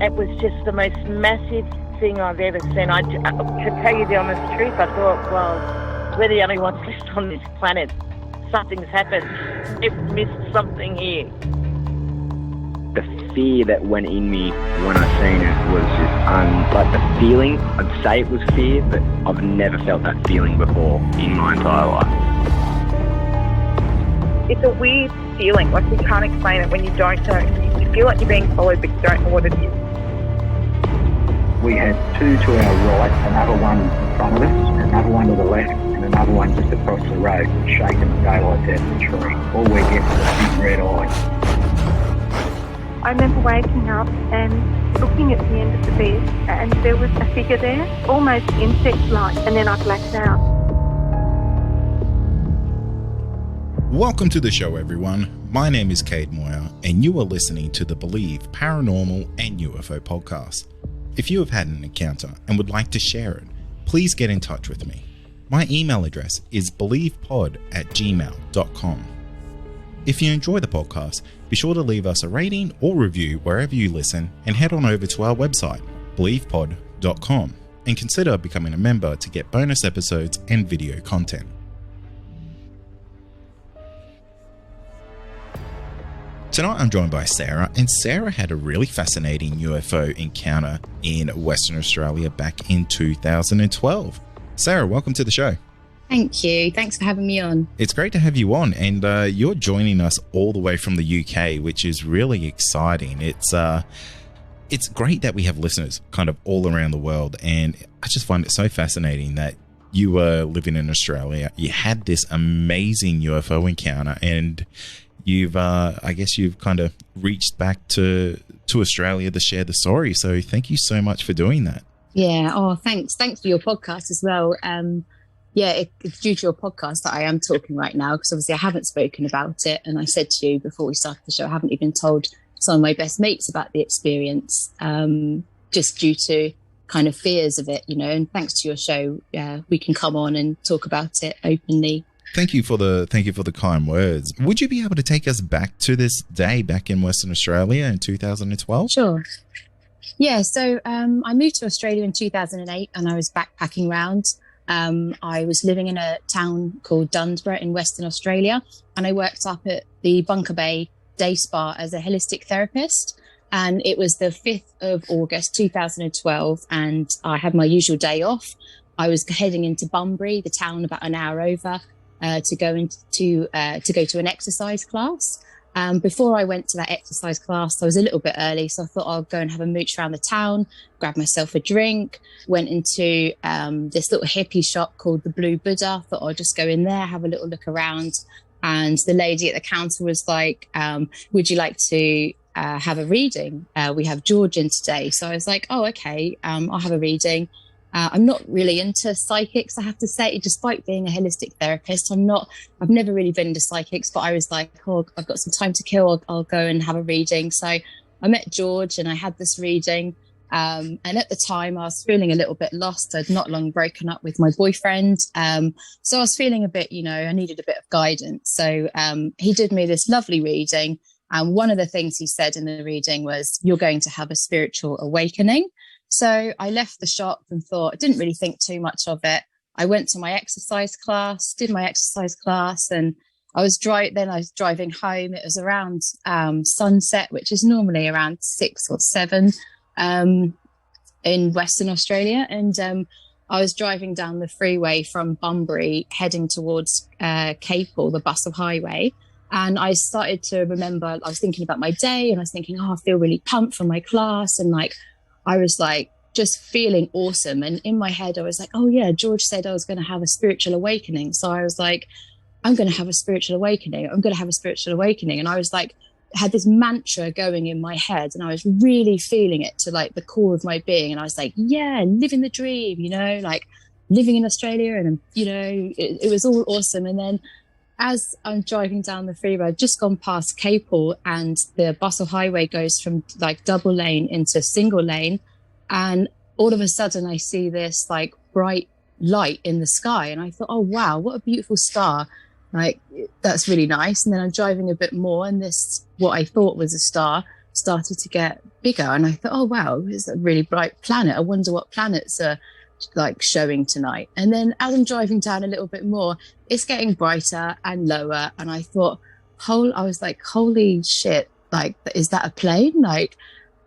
It was just the most massive thing I've ever seen. To tell you the honest truth, I thought, well, we're the only ones left on this planet. Something's happened. We've missed something here. The fear that went in me when I seen it was just like the feeling. I'd say it was fear, but I've never felt that feeling before in my entire life. It's a weird feeling, like you can't explain it when you don't know. You feel like you're being followed, but you don't know what it is. We had two to our right, another one in front of us, another one to the left, and another one just across the road, shaking the daylights out of the tree. All we get was a big red eye. I remember waking up and looking at the end of the bed, and there was a figure there, almost insect-like, and then I blacked out. Welcome to the show, everyone. My name is Cade Moyer, and you are listening to the Believe Paranormal and UFO podcast. If you have had an encounter and would like to share it, please get in touch with me. My email address is believepod@gmail.com. If you enjoy the podcast, be sure to leave us a rating or review wherever you listen, and head on over to our website, believepod.com, and consider becoming a member to get bonus episodes and video content. Tonight I'm joined by Sarah, and Sarah had a really fascinating UFO encounter in Western Australia back in 2012. Sarah, welcome to the show. Thank you. Thanks for having me on. It's great to have you on, and you're joining us all the way from the UK, which is really exciting. It's great that we have listeners kind of all around the world, and I just find it so fascinating that you were living in Australia, you had this amazing UFO encounter, and you've kind of reached back to Australia to share the story. So thank you so much for doing that. Yeah. Oh, thanks. Thanks for your podcast as well. It's due to your podcast that I am talking right now, because obviously I haven't spoken about it. And I said to you before we started the show, I haven't even told some of my best mates about the experience, just due to kind of fears of it, and thanks to your show, we can come on and talk about it openly. Thank you for the kind words. Would you be able to take us back to this day back in Western Australia in 2012? Sure. Yeah. So I moved to Australia in 2008, and I was backpacking around. I was living in a town called Dunsborough in Western Australia, and I worked up at the Bunker Bay Day Spa as a holistic therapist. And it was the 5th of August 2012, and I had my usual day off. I was heading into Bunbury, the town about an hour over, to go to an exercise class. Before I went to that exercise class, I was a little bit early, so I thought I'll go and have a mooch around the town, grab myself a drink, went into this little hippie shop called the Blue Buddha. Thought I'll just go in there, have a little look around. And the lady at the counter was like, would you like to have a reading? We have George in today. So I was like, oh, okay, I'll have a reading. I'm not really into psychics, I have to say, despite being a holistic therapist. I've never really been into psychics, but I was like, oh, I've got some time to kill. I'll go and have a reading. So I met George and I had this reading. And at the time I was feeling a little bit lost. I'd not long broken up with my boyfriend. So I was feeling a bit, I needed a bit of guidance. So he did me this lovely reading. And one of the things he said in the reading was, you're going to have a spiritual awakening. So I left the shop and thought, I didn't really think too much of it. I went to my exercise class, did my exercise class, and I was driving home. It was around sunset, which is normally around 6 or 7 in Western Australia. And I was driving down the freeway from Bunbury, heading towards Capel, the Bustle Highway. And I started to remember, I was thinking about my day, and I was thinking, I feel really pumped for my class. And I was just feeling awesome. And in my head, I was like, oh yeah, George said I was going to have a spiritual awakening. So I was like, I'm going to have a spiritual awakening. I'm going to have a spiritual awakening. And I was like, had this mantra going in my head, and I was really feeling it to the core of my being. And I was like, yeah, living the dream, living in Australia. And, it was all awesome. And then as I'm driving down the freeway, I've just gone past Capel, and the Bustle Highway goes from double lane into single lane. And all of a sudden I see this bright light in the sky. And I thought, oh, wow, what a beautiful star. That's really nice. And then I'm driving a bit more, and this, what I thought was a star, started to get bigger. And I thought, oh, wow, it's a really bright planet. I wonder what planets are like showing tonight. And then as I'm driving down a little bit more, it's getting brighter and lower. And I thought, I was like, holy shit, like, is that a plane? Like,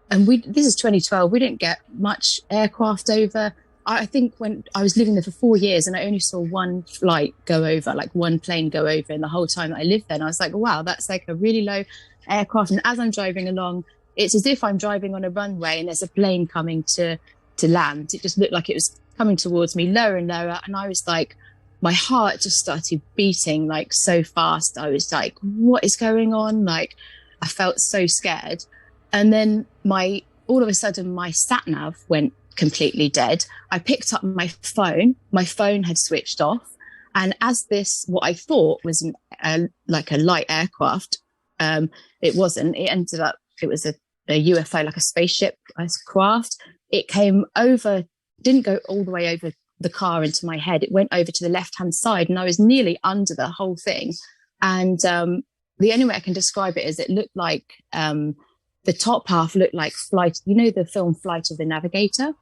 and this is 2012. We didn't get much aircraft over. I think when I was living there for 4 years and I only saw one flight go over, like one plane go over in the whole time that I lived there. And I was like, wow, that's like a really low aircraft. And as I'm driving along, it's as if I'm driving on a runway and there's a plane coming to land. It just looked like it was coming towards me lower and lower. And I was like, my heart just started beating like so fast. I was like, what is going on? Like, I felt so scared. And then all of a sudden my sat nav went completely dead. I picked up my phone. My phone had switched off. And as what I thought was like a light aircraft, it wasn't. It ended up, it was a UFO, like a spaceship craft. It came over, didn't go all the way over the car into my head. It went over to the left-hand side and I was nearly under the whole thing. And the only way I can describe it is it looked like the top half looked like Flight, you know, the film Flight of the Navigator?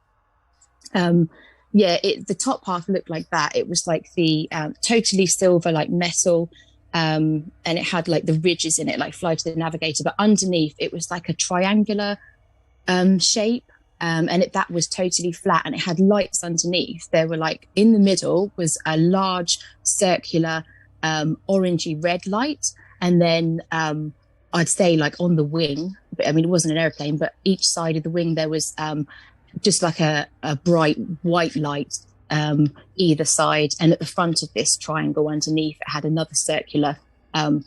The top half looked like that. It was like the totally silver, like metal, and it had like the ridges in it, like Flight of the Navigator. But underneath, it was like a triangular shape, and that was totally flat, and it had lights underneath. There were like in the middle was a large circular orangey red light, and then I'd say like on the wing, I mean, it wasn't an airplane, but each side of the wing, there was just like a bright white light either side. And at the front of this triangle underneath, it had another circular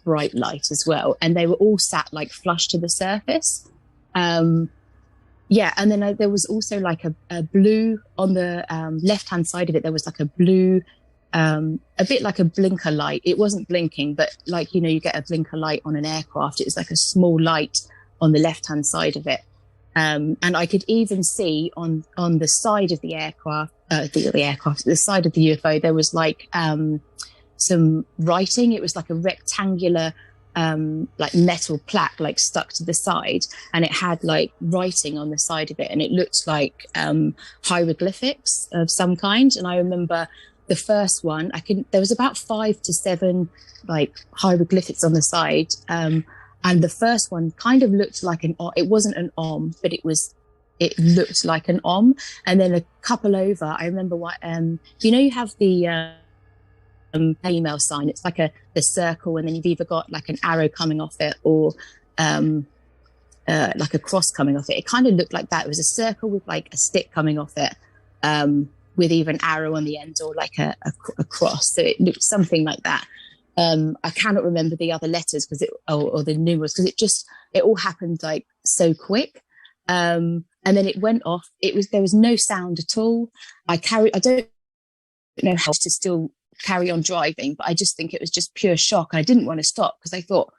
bright light as well. And they were all sat like flush to the surface. And then there was also like a blue on the left-hand side of it. There was like a blue, a bit like a blinker light. It wasn't blinking, but like, you know, you get a blinker light on an aircraft. It was like a small light on the left-hand side of it. And I could even see on the side of the aircraft, the side of the UFO, there was like some writing. It was like a rectangular, like metal plaque, like stuck to the side, and it had like writing on the side of it, and it looked like hieroglyphics of some kind. And I remember the first one, there was about 5 to 7 like hieroglyphics on the side. And the first one kind of looked like it wasn't an om, but it looked like an om. And then a couple over, I remember what, you know, you have the email sign. It's like the circle, and then you've either got like an arrow coming off it or like a cross coming off it. It kind of looked like that. It was a circle with like a stick coming off it, with either an arrow on the end or like a cross. So it looked something like that. I cannot remember the other letters or the numerals, because it all happened like so quick. And then it went off. There was no sound at all. I don't know how to still carry on driving, but I just think it was just pure shock. And I didn't want to stop because I thought,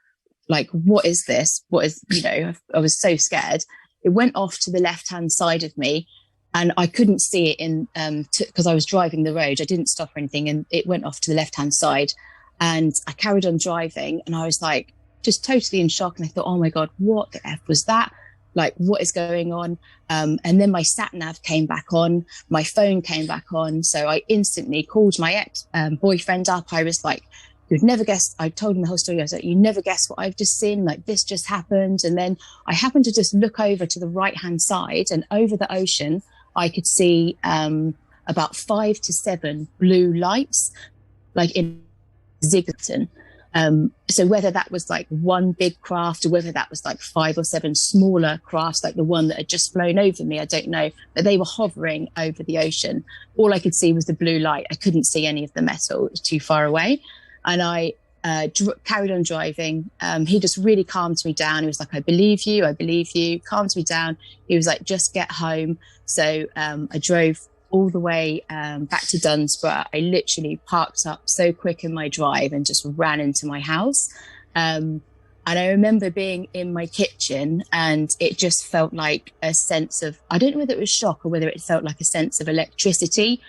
like, what is this? I was so scared. It went off to the left-hand side of me, and I couldn't see it because I was driving the road. I didn't stop or anything, and it went off to the left-hand side. And I carried on driving, and I was like, just totally in shock. And I thought, oh my God, what the F was that? Like, what is going on? And then my sat nav came back on, my phone came back on. So I instantly called my ex boyfriend up. I was like, you'd never guess. I told him the whole story. I was like, you never guess what I've just seen. Like, this just happened. And then I happened to just look over to the right-hand side, and over the ocean, I could see about 5 to 7 blue lights, like in Ziggerton. So whether that was like one big craft or whether that was like 5 or 7 smaller crafts, like the one that had just flown over me, I don't know, but they were hovering over the ocean. All I could see was the blue light. I couldn't see any of the metal. It was too far away. And I carried on driving. He just really calmed me down. He was like, I believe you, calmed me down. He was like, just get home. So I drove all the way back to Dunsborough. I literally parked up so quick in my drive and just ran into my house. And I remember being in my kitchen, and it just felt like a sense of, I don't know whether it was shock or whether it felt like a sense of electricity,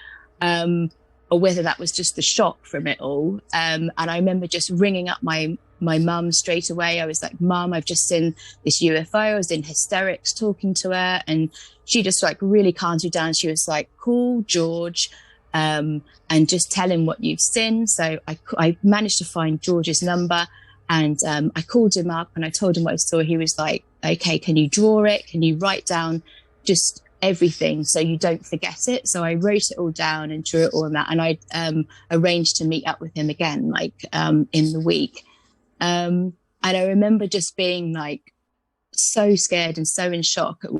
or whether that was just the shock from it all. And I remember just ringing up my my mum straight away. I was like, Mum, I've just seen this UFO. I was in hysterics talking to her, and she just like really calmed me down. She was like, call George and just tell him what you've seen. So I managed to find George's number, and I called him up and I told him what I saw. He was like, okay, can you draw it? Can you write down just everything so you don't forget it? So I wrote it all down and drew it all on that. And I arranged to meet up with him again, like in the week. And I remember just being like so scared and so in shock at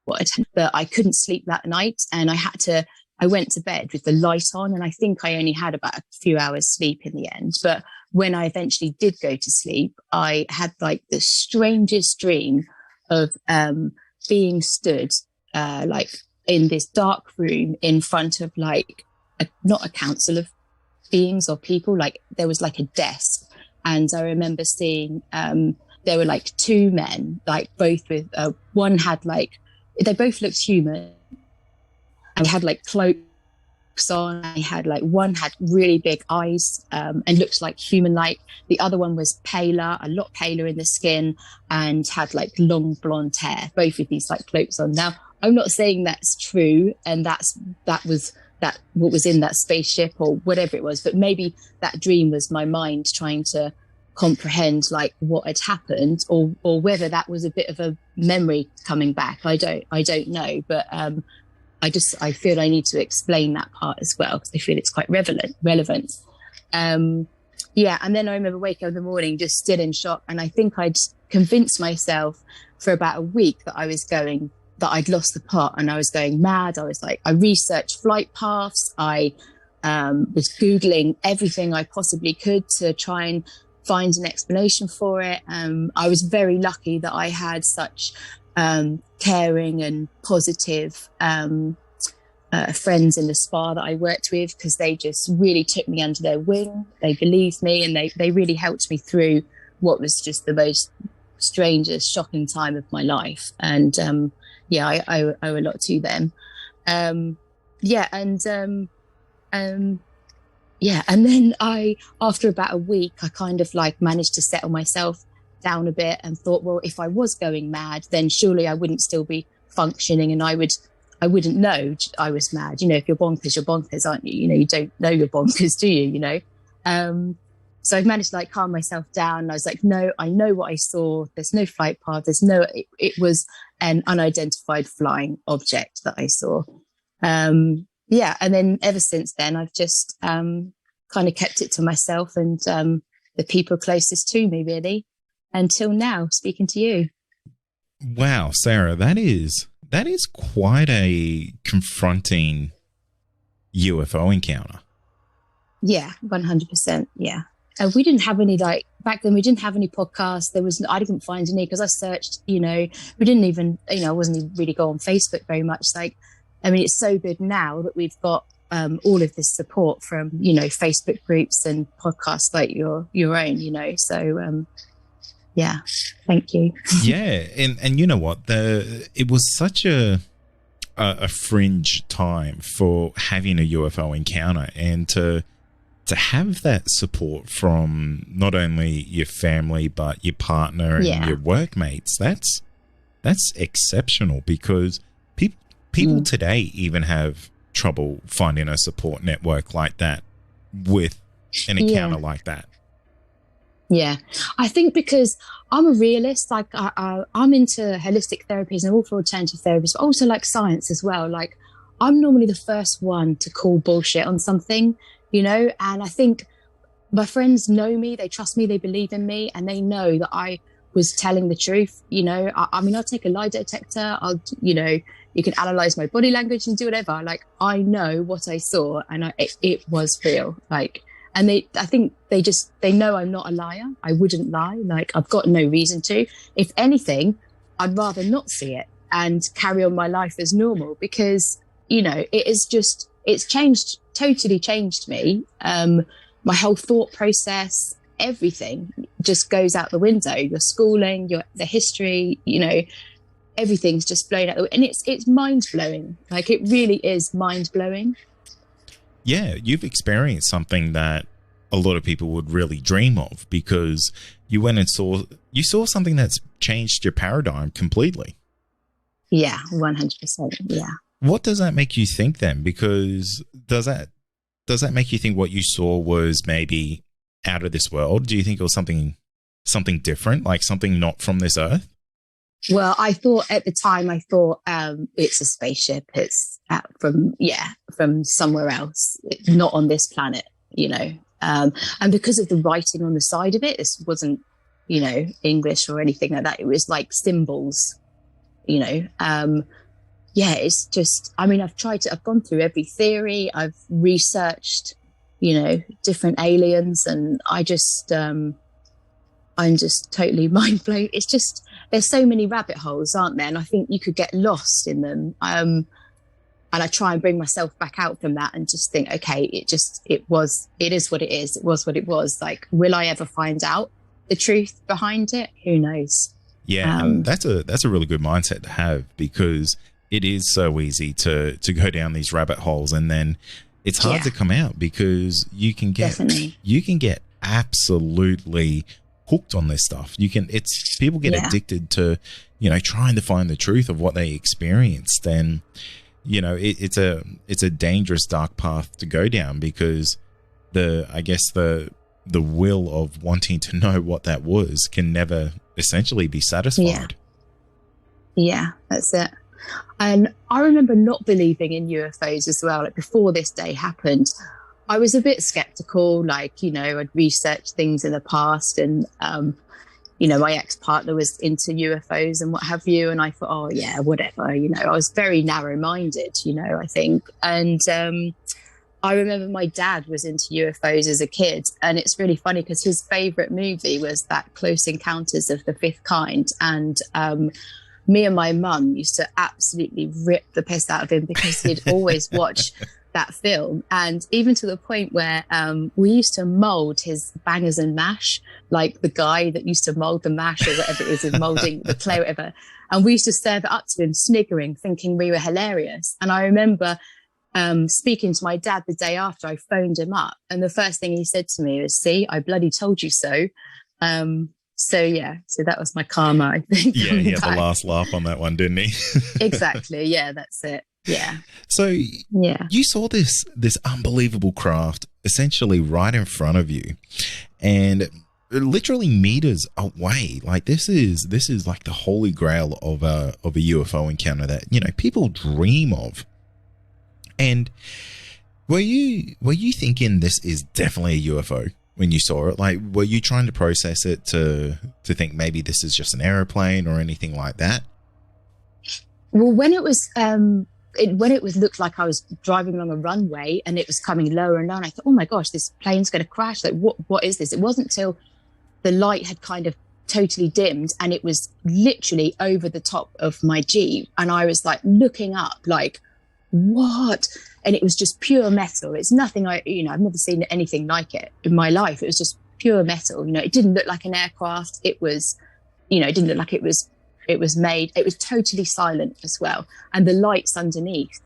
what had happened, that I couldn't sleep that night. And I went to bed with the light on, and I think I only had about a few hours sleep in the end. But when I eventually did go to sleep, I had like the strangest dream of being stood like in this dark room in front of like not a council of beings or people, like there was like a desk. And I remember seeing there were like two men, like both with one had like, they both looked human, and had like cloaks on. I had like, one had really big eyes and looked like human like. The other one was paler, a lot paler in the skin, and had like long blonde hair, both with these like cloaks on. Now, I'm not saying that's true and that was what was in that spaceship or whatever it was, but maybe that dream was my mind trying to comprehend like what had happened, or whether that was a bit of a memory coming back. I don't know, but I feel I need to explain that part as well, because I feel it's quite relevant. Yeah, and then I remember waking up in the morning just still in shock, and I think I'd convinced myself for about a week that I'd lost the plot and I was going mad. I was like, I researched flight paths. I was Googling everything I possibly could to try and find an explanation for it. I was very lucky that I had such caring and positive friends in the spa that I worked with, because they just really took me under their wing. They believed me, and they really helped me through what was just the most strangest, shocking time of my life. And yeah, I owe a lot to them. Yeah, and then after about a week, I kind of like managed to settle myself down a bit and thought, well, if I was going mad, then surely I wouldn't still be functioning, and I wouldn't know I was mad. You know, if you're bonkers, aren't you? You know, you don't know you're bonkers, do you? You know? So I've managed to like calm myself down. I was like, no, I know what I saw. There's no flight path. It was an unidentified flying object that I saw. Yeah. And then ever since then, I've just kind of kept it to myself and the people closest to me, really, until now, speaking to you. Wow, Sarah, that is quite a confronting UFO encounter. Yeah, 100%. Yeah. We didn't have any, like, back then we didn't have any podcasts. I didn't find any, because I searched, you know, we didn't even, you know, I wasn't even really go on Facebook very much. Like, I mean, it's so good now that we've got all of this support from, you know, Facebook groups and podcasts like your own, you know. So, yeah, thank you. Yeah, and you know what? It was such a fringe time for having a UFO encounter, and to have that support from not only your family but your partner and your workmates. That's exceptional, because people today even have trouble finding a support network like that with an encounter like that. Yeah, I think because I'm a realist, like I'm into holistic therapies and all for alternative therapies, but also like science as well. Like, I'm normally the first one to call bullshit on something, you know, and I think my friends know me, they trust me, they believe in me, and they know that I was telling the truth. You know, I mean, I'll take a lie detector, you know, you can analyze my body language and do whatever. Like, I know what I saw, and it was real. Like, and I think they know I'm not a liar. I wouldn't lie. Like, I've got no reason to. If anything, I'd rather not see it and carry on my life as normal, because, you know, it's totally changed me. My whole thought process, everything just goes out the window. Your schooling, the history, you know, everything's just blown out the window. And it's mind blowing. Like, it really is mind blowing. Yeah, you've experienced something that a lot of people would really dream of, because you went and saw something that's changed your paradigm completely. Yeah, 100%. Yeah. What does that make you think then? Because does that make you think what you saw was maybe out of this world? Do you think it was something different, like something not from this earth? Well, I thought at the time, it's a spaceship. It's from somewhere else, not on this planet, you know. And because of the writing on the side of it, this wasn't, you know, English or anything like that. It was like symbols, you know. It's just, I mean, I've gone through every theory. I've researched, you know, different aliens, and I'm just totally mind blown. It's just, there's so many rabbit holes, aren't there? And I think you could get lost in them. And I try and bring myself back out from that and just think, okay, it is what it is. It was what it was. Like, will I ever find out the truth behind it? Who knows? Yeah. And that's a really good mindset to have, because it is so easy to go down these rabbit holes, and then it's hard to come out, because you can get absolutely hooked on this stuff. People get addicted to, you know, trying to find the truth of what they experienced. And, you know, it's a dangerous dark path to go down, because the will of wanting to know what that was can never essentially be satisfied. Yeah, that's it. And I remember not believing in UFOs as well. Like, before this day happened, I was a bit skeptical. Like, you know, I'd researched things in the past, and, you know, my ex-partner was into UFOs and what have you. And I thought, oh yeah, whatever, you know, I was very narrow-minded, you know, I think. And I remember my dad was into UFOs as a kid. And it's really funny, because his favorite movie was that Close Encounters of the Fifth Kind. And me and my mum used to absolutely rip the piss out of him, because he'd always watch that film. And even to the point where we used to mold his bangers and mash, like the guy that used to mold the mash or whatever it is, in molding the clay or whatever. And we used to serve it up to him, sniggering, thinking we were hilarious. And I remember speaking to my dad the day after. I phoned him up, and the first thing he said to me was, "See, I bloody told you so." So that was my karma, I think. Yeah, he had the last laugh on that one, didn't he? Exactly. Yeah, that's it. Yeah. So you saw this unbelievable craft essentially right in front of you, and literally meters away. Like, this is like the holy grail of a UFO encounter that, you know, people dream of. And were you thinking this is definitely a UFO when you saw it? Like, were you trying to process it to think maybe this is just an airplane or anything like that? Well, when it was looked like I was driving along a runway and it was coming lower and lower, and I thought, oh my gosh, this plane's going to crash. Like, what is this? It wasn't until the light had kind of totally dimmed and it was literally over the top of my Jeep, and I was like looking up, like, what? And it was just pure metal. It's nothing I've never seen anything like it in my life. It was just pure metal. You know, it didn't look like an aircraft. It was, you know, it didn't look like it was made. It was totally silent as well. And the lights underneath,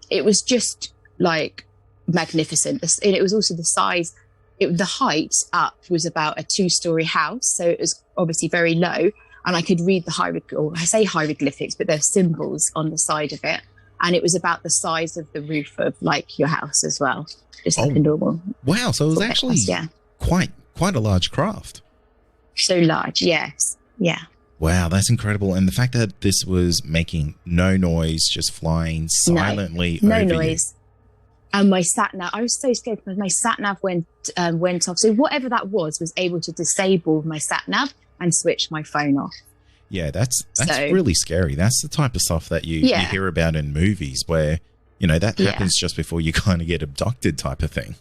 it was just like magnificent. And it was also the size, the height up was about a 2-story house. So it was obviously very low, and I could read the hieroglyphics, but they're symbols on the side of it. And it was about the size of the roof of like your house as well, just like a normal. Wow! So it was actually quite a large craft. So large, yes, yeah. Wow, that's incredible! And the fact that this was making no noise, just flying silently, no over noise. You. And my sat nav, I was so scared because my sat nav went off. So whatever that was able to disable my sat nav and switch my phone off. Yeah, that's really scary. That's the type of stuff that you hear about in movies where, you know, that happens just before you kind of get abducted type of thing.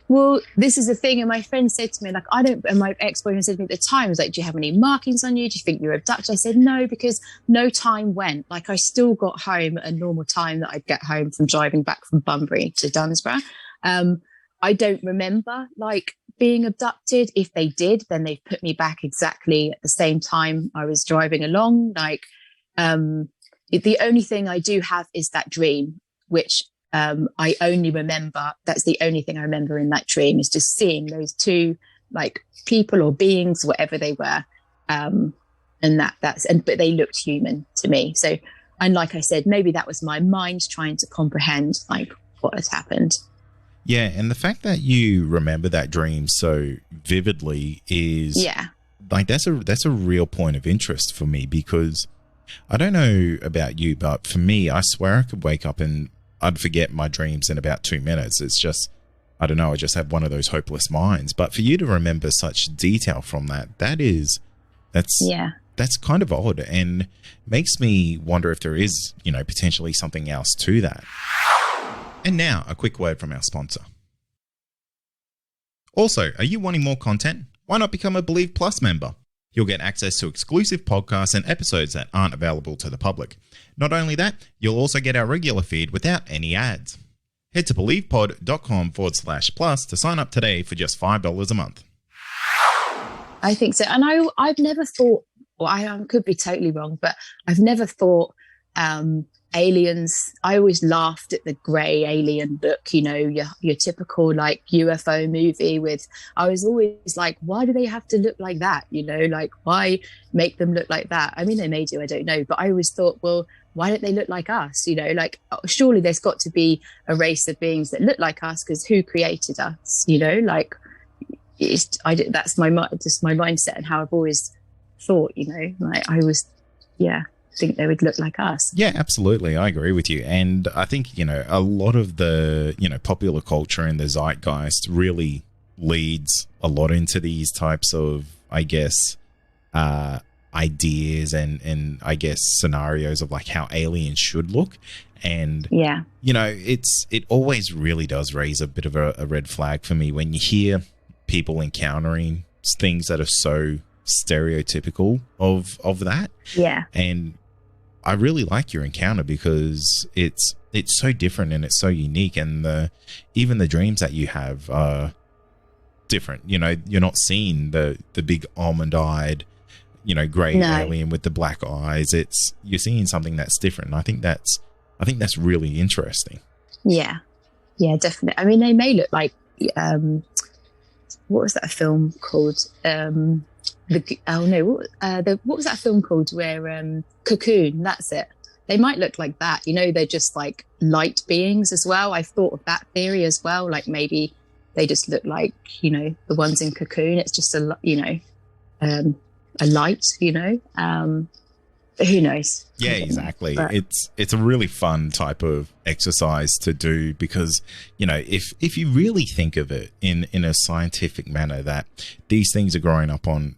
Well, this is the thing. And my friend said to me, like, and my ex-boyfriend said to me at the time, was like, do you have any markings on you? Do you think you were abducted? I said, no, because no time went. Like, I still got home at a normal time that I'd get home from driving back from Bunbury to Dunsborough. I don't remember, like, being abducted. If they did, then they put me back exactly at the same time I was driving along. Like, the only thing I do have is that dream, which I only remember, that's the only thing I remember in that dream, is just seeing those two like people or beings, whatever they were. But they looked human to me. So, and like I said, maybe that was my mind trying to comprehend like what had happened. Yeah, and the fact that you remember that dream so vividly is like that's a real point of interest for me, because I don't know about you, but for me, I swear I could wake up and I'd forget my dreams in about 2 minutes. It's just, I don't know, I just have one of those hopeless minds. But for you to remember such detail from that's kind of odd, and makes me wonder if there is, potentially something else to that. And now, a quick word from our sponsor. Also, are you wanting more content? Why not become a Believe Plus member? You'll get access to exclusive podcasts and episodes that aren't available to the public. Not only that, you'll also get our regular feed without any ads. Head to believepod.com/plus to sign up today for just $5 a month. I think so. And I've never thought, or I could be totally wrong, but I've never thought aliens. I always laughed at the grey alien look, your typical like UFO movie with, I was always like, why do they have to look like that? Like, why make them look like that? I mean, they may do, I don't know, but I always thought, well, why don't they look like us? Like, surely there's got to be a race of beings that look like us, because who created us? Like, that's my mindset and how I've always thought, like I was, think they would look like us. Yeah, absolutely. I agree with you. And I think, a lot of the, popular culture and the zeitgeist really leads a lot into these types of, I guess, ideas and I guess scenarios of like how aliens should look. And, it always really does raise a bit of a red flag for me when you hear people encountering things that are so stereotypical of that. Yeah. And I really like your encounter because it's so different and it's so unique, and even the dreams that you have are different. You're not seeing the big almond-eyed, grey alien with the black eyes. You're seeing something that's different. And I think that's really interesting. Yeah. Yeah, definitely. I mean, they may look like what was that film called? What was that film called where Cocoon, that's it. They might look like that, they're just like light beings as well. I've thought of that theory as well, like maybe they just look like the ones in Cocoon. It's just a light, but who knows? Yeah, exactly. But it's a really fun type of exercise to do, because if you really think of it in a scientific manner, that these things are growing up on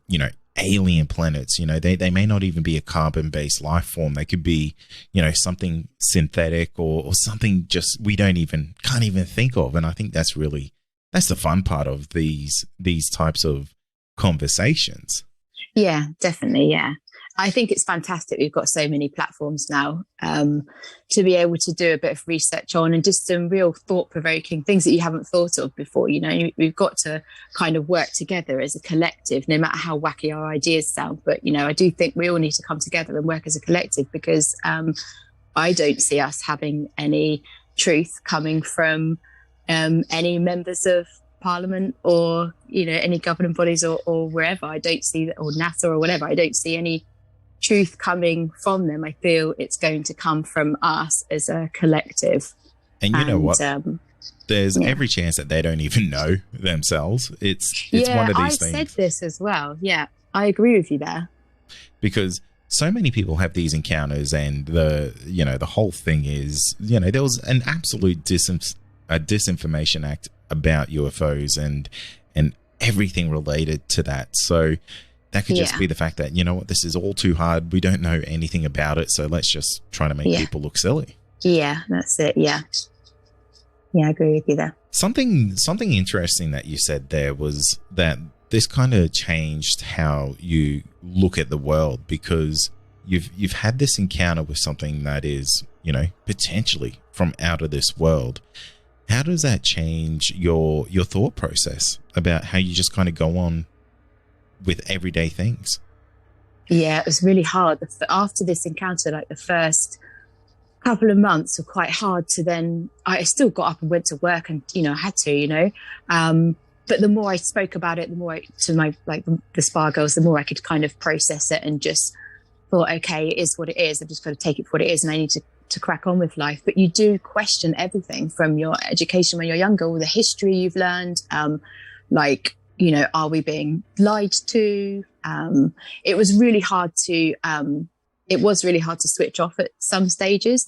alien planets, they may not even be a carbon-based life form. They could be something synthetic or something just we can't even think of. And I think that's the fun part of these types of conversations. Yeah, definitely. Yeah. I think it's fantastic we've got so many platforms now to be able to do a bit of research on, and just some real thought-provoking things that you haven't thought of before. We've got to kind of work together as a collective, no matter how wacky our ideas sound. But, I do think we all need to come together and work as a collective, because I don't see us having any truth coming from any members of Parliament or, any governing bodies or wherever. I don't see that, or NASA or whatever. I don't see any truth coming from them. I feel it's going to come from us as a collective. And you know what? There's every chance that they don't even know themselves. It's one of these things. I said this as well. Yeah, I agree with you there. Because so many people have these encounters, and the whole thing is, there was an absolute disinformation act about UFOs and everything related to that. So that could just be the fact that, this is all too hard. We don't know anything about it. So let's just try to make people look silly. Yeah, that's it. Yeah. Yeah, I agree with you there. Something interesting that you said there was that this kind of changed how you look at the world, because you've had this encounter with something that is, potentially from out of this world. How does that change your thought process about how you just kind of go on with everyday things? Yeah, it was really hard. After this encounter, like the first couple of months were quite hard to then, I still got up and went to work and, I had to, but the more I spoke about it, the more to my, like the spa girls, the more I could kind of process it and just thought, okay, it is what it is. I've just got to take it for what it is. And I need to crack on with life. But you do question everything from your education when you're younger, all the history you've learned, are we being lied to? It was really hard to switch off at some stages,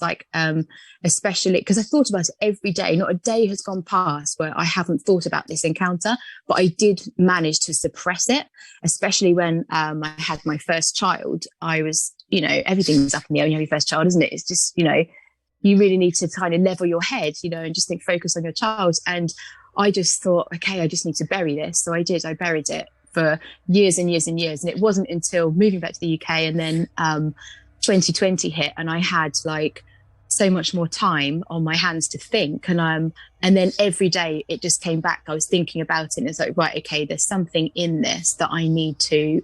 especially because I thought about it every day. Not a day has gone past where I haven't thought about this encounter, but I did manage to suppress it, especially when I had my first child. I was, everything's up in the air when you have your first child, isn't it? It's just, you really need to kind of level your head, and just focus on your child. And I just thought, okay, I just need to bury this. So I did. I buried it for years and years and years. And it wasn't until moving back to the UK and then 2020 hit, and I had so much more time on my hands to think. And then every day it just came back. I was thinking about it, and it's like, right, okay, there's something in this that I need to,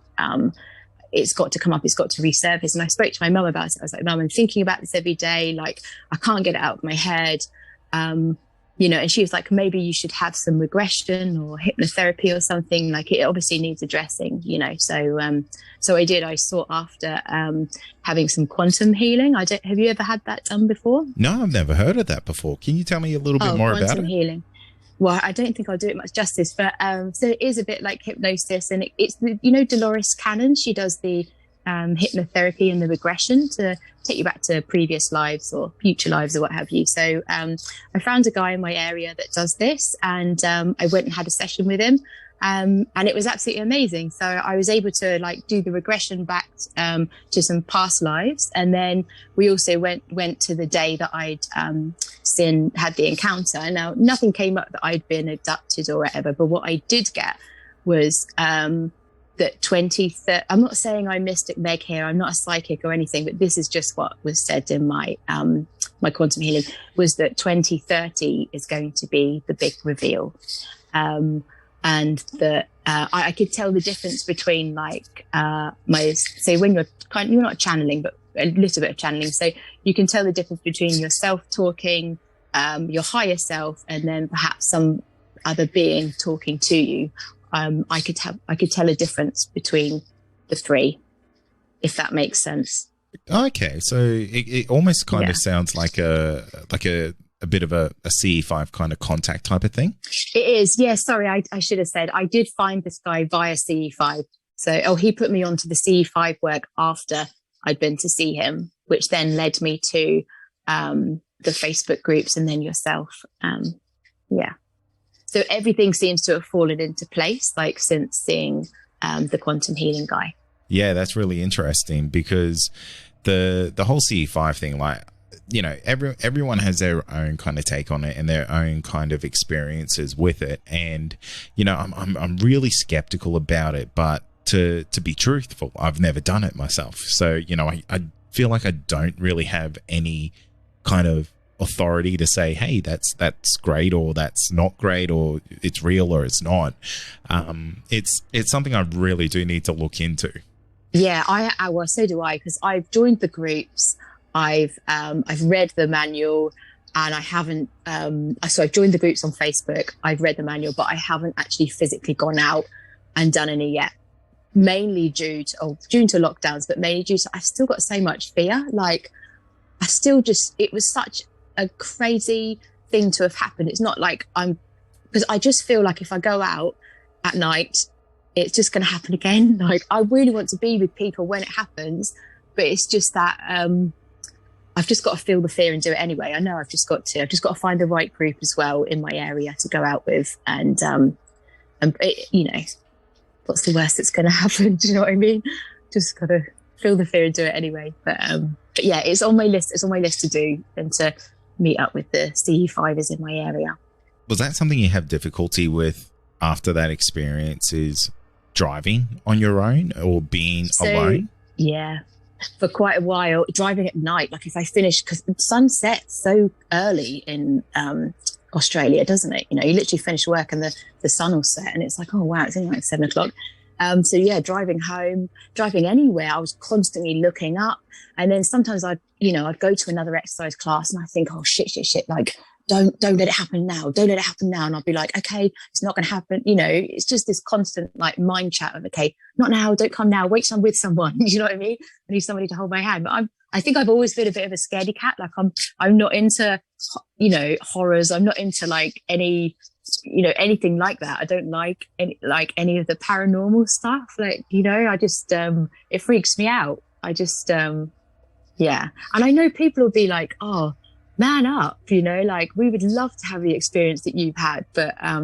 it's got to come up, it's got to resurface. And I spoke to my mum about it. I was like, Mum, I'm thinking about this every day. I can't get it out of my head. And she was like, maybe you should have some regression or hypnotherapy or something. It obviously needs addressing, So I did. I sought after having some quantum healing. Have you ever had that done before? No, I've never heard of that before. Can you tell me a little bit more about it? Quantum healing. Well, I don't think I'll do it much justice, but so it is a bit like hypnosis, and it's Dolores Cannon. She does the hypnotherapy and the regression to take you back to previous lives or future lives or what have you. So I found a guy in my area that does this, and I went and had a session with him, and it was absolutely amazing. So I was able to do the regression back to some past lives, and then we also went to the day that I'd had the encounter. Now nothing came up that I'd been abducted or whatever, but what I did get was that 2030, I'm not saying I'm Mystic Meg here, I'm not a psychic or anything, but this is just what was said in my my quantum healing, was that 2030 is going to be the big reveal. And that I could tell the difference between when you're not channeling, but a little bit of channeling. So you can tell the difference between yourself talking, your higher self, and then perhaps some other being talking to you. I could tell a difference between the three, if that makes sense. Okay, so it almost kind of sounds like a bit of a CE5 kind of contact type of thing. It is, yeah. Sorry, I should have said I did find this guy via CE5. So, he put me onto the CE5 work after I'd been to see him, which then led me to the Facebook groups and then yourself. So everything seems to have fallen into place, since seeing the quantum healing guy. Yeah, that's really interesting, because the whole CE5 thing, everyone has their own kind of take on it and their own kind of experiences with it. And, I'm really skeptical about it, but to be truthful, I've never done it myself. So, I feel like I don't really have any kind of authority to say, hey, that's great, or that's not great, or it's real or it's not. It's something I really do need to look into. Yeah, well, so do I, because I've joined the groups, I've read the manual, and I haven't. So I've joined the groups on Facebook, I've read the manual, but I haven't actually physically gone out and done any yet. Mainly due to lockdowns, but mainly due to I've still got so much fear. It was such a crazy thing to have happened. It's not because I just feel like if I go out at night, it's just going to happen again. I really want to be with people when it happens, but it's just that I've just got to feel the fear and do it anyway. I know I've just got to find the right group as well in my area to go out with, and what's the worst that's going to happen? Do you know what I mean? Just got to feel the fear and do it anyway. But yeah, it's on my list. It's on my list to do, and to meet up with the CE5ers in my area. Was that something you have difficulty with after that experience, is driving on your own or being alone? Yeah, for quite a while, driving at night. If I finish, because the sun sets so early in Australia, doesn't it? You literally finish work and the sun will set, and it's like, oh wow, it's only 7 o'clock. So yeah, driving home, driving anywhere, I was constantly looking up. And then sometimes I'd go to another exercise class and I think, oh shit, like don't let it happen now. Don't let it happen now. And I'll be like, okay, it's not going to happen. It's just this constant like mind chat of, okay, not now, don't come now, wait till I'm with someone. You know what I mean? I need somebody to hold my hand. But I think I've always been a bit of a scaredy cat. Like I'm not into, horrors. I'm not into like anything like that. I don't like any of the paranormal stuff. Like, I just, it freaks me out. I just, yeah. And I know people will be like, oh, man up, like we would love to have the experience that you've had. But I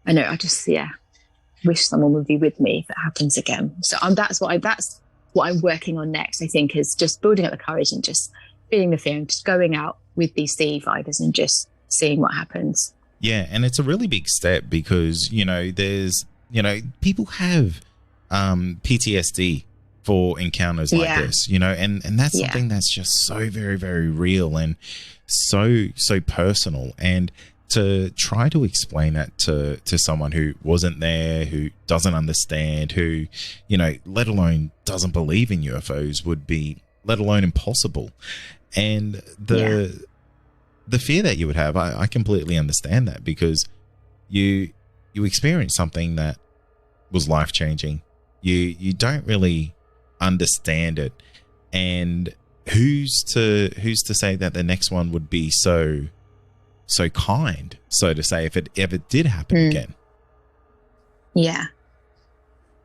know, I just, wish someone would be with me if it happens again. So that's what I'm working on next, I think, is just building up the courage and just feeling the fear and just going out with these CE5ers and just seeing what happens. Yeah, and it's a really big step because, there's, people have PTSD for encounters like this, and that's something that's just so very, very real and so personal. And to try to explain that to someone who wasn't there, who doesn't understand, who, let alone doesn't believe in UFOs would be, let alone impossible. And the fear that you would have, I completely understand that because you experienced something that was life-changing. You don't really understand it, and who's to say that the next one would be so kind, so to say, if it ever did happen again. Yeah.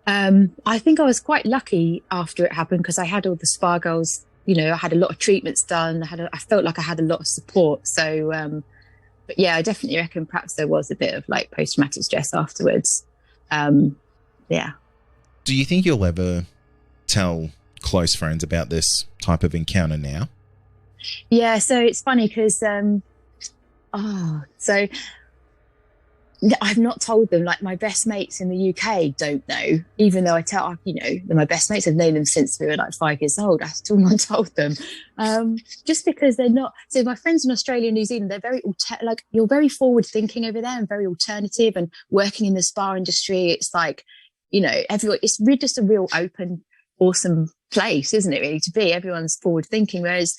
I think I was quite lucky after it happened because I had all the SPA girls, I had a lot of treatments done. I felt like I had a lot of support. So, but yeah, I definitely reckon perhaps there was a bit of like post-traumatic stress afterwards. Yeah. Do you think you'll ever tell close friends about this type of encounter now? Yeah, so it's funny because so I've not told them. Like my best mates in the UK don't know, even though I tell my best mates have known them since we were like 5 years old. I've still not told them, just because they're not. So my friends in Australia and New Zealand, they're very you're very forward thinking over there and very alternative. And working in the spa industry, it's like everyone. It's really just a real open, awesome place, isn't it? Really to be. Everyone's forward thinking, whereas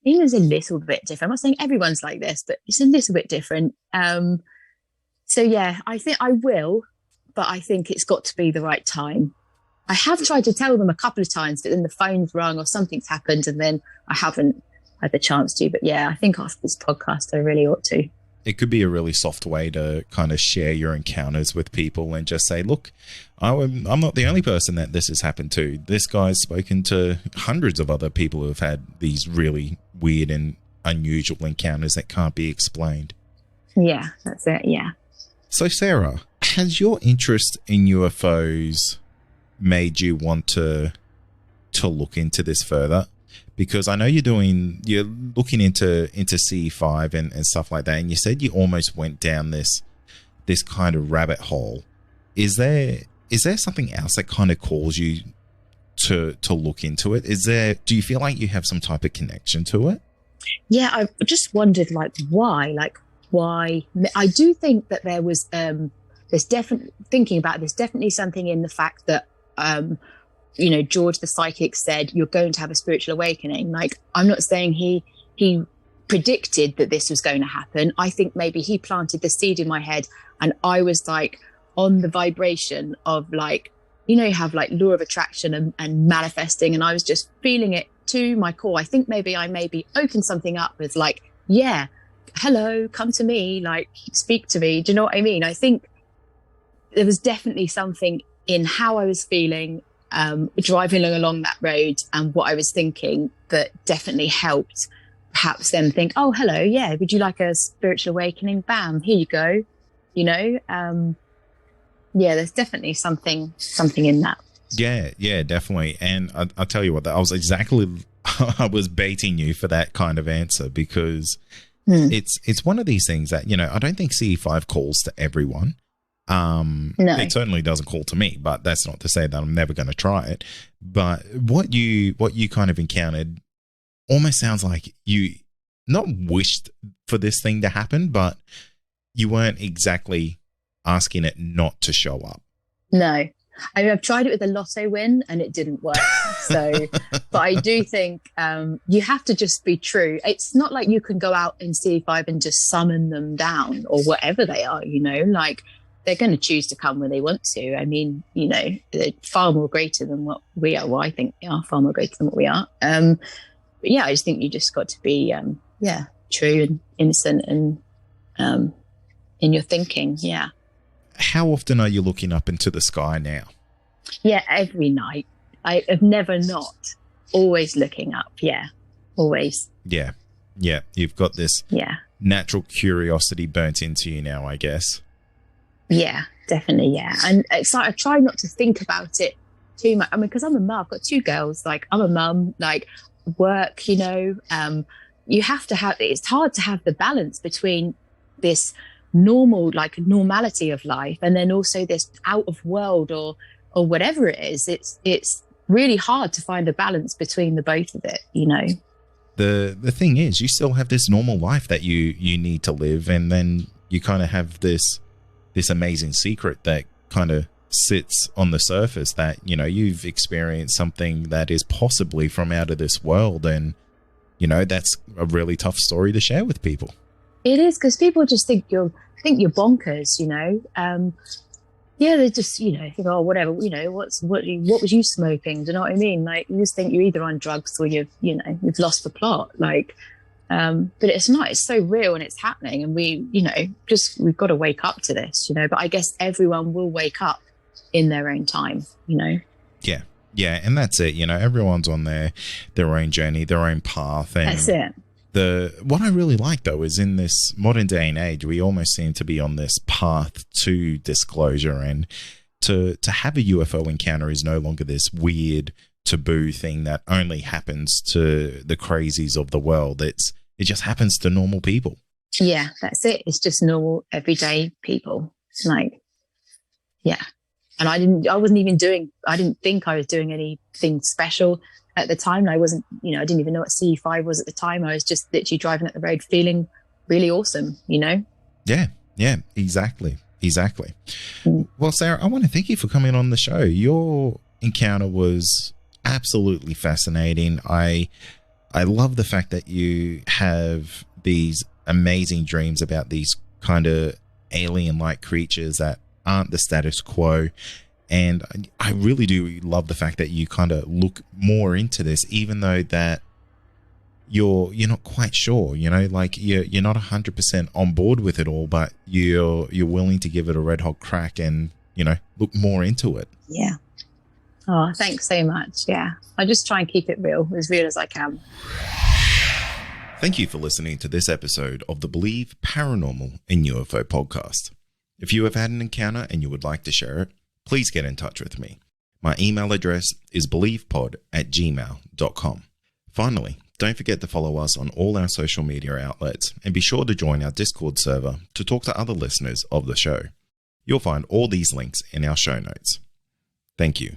England's a little bit different. I'm not saying everyone's like this, but it's a little bit different. So yeah, I think I will, but I think it's got to be the right time. I have tried to tell them a couple of times, but then the phone's rung or something's happened and then I haven't had the chance to. But yeah, I think after this podcast, I really ought to. It could be a really soft way to kind of share your encounters with people and just say, look, I'm not the only person that this has happened to. This guy's spoken to hundreds of other people who have had these really weird and unusual encounters that can't be explained. Yeah, that's it. Yeah. So, Sarah, has your interest in UFOs made you want to look into this further? Because I know you're looking into CE5 and stuff like that, and you said you almost went down this kind of rabbit hole. Is there something else that kind of calls you to look into it? Do you feel like you have some type of connection to it? Yeah, I just wondered why. I do think that there was there's definitely something in the fact that George the psychic said you're going to have a spiritual awakening. Like, I'm not saying he predicted that this was going to happen. I think maybe he planted the seed in my head and I was like on the vibration of you have like law of attraction and manifesting, and I was just feeling it to my core. I think maybe I opened something up with hello, come to me, speak to me. Do you know what I mean? I think there was definitely something in how I was feeling, driving along that road and what I was thinking that definitely helped perhaps them think, oh, hello, yeah, would you like a spiritual awakening? Bam, here you go. Yeah, there's definitely something in that. Yeah, definitely. And I'll tell you what, I was baiting you for that kind of answer because it's one of these things that, I don't think CE5 calls to everyone. No. It certainly doesn't call to me, but that's not to say that I'm never going to try it. But what you kind of encountered almost sounds like you not wished for this thing to happen, but you weren't exactly asking it not to show up. No, I mean, I've tried it with a lotto win and it didn't work. So, but I do think you have to just be true. It's not like you can go out in C5 and just summon them down or whatever they are, you know, like they're going to choose to come when they want to. I mean, you know, they're far more greater than what we are. Well, I think they are far more greater than what we are. But yeah, I just think you just got to be, true and innocent and in your thinking. Yeah. How often are you looking up into the sky now? Yeah, every night. I have never not. Always looking up. Yeah, always. Yeah. You've got this natural curiosity burnt into you now, I guess. Yeah, definitely. Yeah. And it's like I try not to think about it too much. I mean, because I'm a mum, I've got 2 girls. Like, I'm a mum, like, work, you know. You have to have, it's hard to have the balance between this normality of life and then also this out of world or whatever it is. It's really hard to find a balance between the both of it, you know. The thing is, you still have this normal life that you need to live, and then you kind of have this amazing secret that kind of sits on the surface that, you know, you've experienced something that is possibly from out of this world, and you know, that's a really tough story to share with people. It is, because people just think you're bonkers, you know. They just, you know, think, oh, whatever, you know, what was you smoking? Do you know what I mean? Like, you just think you're either on drugs or you've lost the plot. Like, but it's not. It's so real and it's happening, and we've got to wake up to this, you know. But I guess everyone will wake up in their own time, you know. Yeah, and that's it. You know, everyone's on their own journey, their own path, and that's it. What I really like, though, is in this modern day and age, we almost seem to be on this path to disclosure, and to have a UFO encounter is no longer this weird taboo thing that only happens to the crazies of the world. It just happens to normal people. Yeah, that's it. It's just normal, everyday people. It's like, yeah. And I didn't think I was doing anything special at the time. I wasn't, you know, I didn't even know what C5 was at the time. I was just literally driving up the road feeling really awesome, you know? Yeah, exactly. Well, Sarah, I want to thank you for coming on the show. Your encounter was absolutely fascinating. I love the fact that you have these amazing dreams about these kind of alien-like creatures that aren't the status quo. And I really do love the fact that you kind of look more into this, even though that you're not quite sure, you know, like you're not 100% on board with it all, but you're willing to give it a red hot crack and, you know, look more into it. Yeah. Oh, thanks so much. Yeah. I just try and keep it real as I can. Thank you for listening to this episode of the Believe Paranormal and UFO podcast. If you have had an encounter and you would like to share it, please get in touch with me. My email address is believepod@gmail.com. Finally, don't forget to follow us on all our social media outlets and be sure to join our Discord server to talk to other listeners of the show. You'll find all these links in our show notes. Thank you.